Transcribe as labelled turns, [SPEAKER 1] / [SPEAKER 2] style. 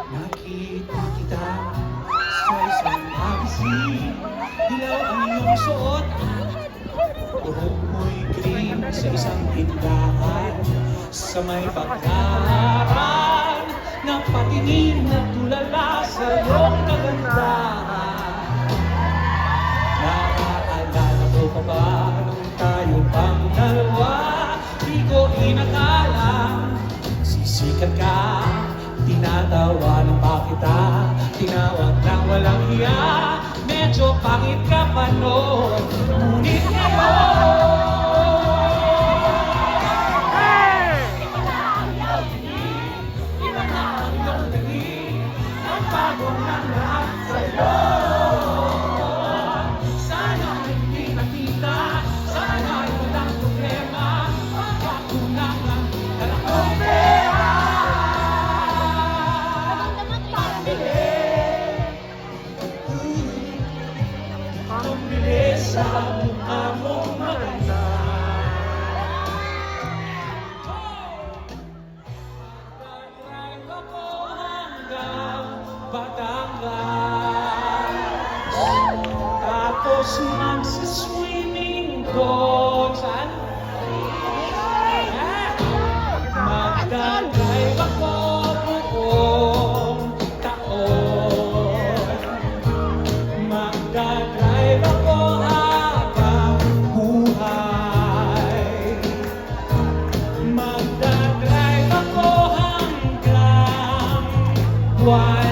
[SPEAKER 1] Nakita kita sa isang magazine. Dilaw ang iyong suot, buhok mo'y green sa isang tindahan. Sa may pagkaran ng patingin na tulala sa iyong kagandahan. Naaalala ko pa ba nung tayo pang dalawa? Di ko inakala sisikat ka. Tinatawanan pa kita, tinawag ng walang hiya. Medyo pangit ka pa noon, ngunit ngayon iba na ang iyong tingin, iba na ang iyong tingin. Nagbago ng lahat sa'yo. Sana hindi nakita, sana walang problema. Pagkakulang ang dalawang pera. Sa mukha mong maganda. Pag-drive ako hanggang Batangas, tapos magsiswimming doon. Saan? Magdadrive ako buong taon. Magdadrive ako why?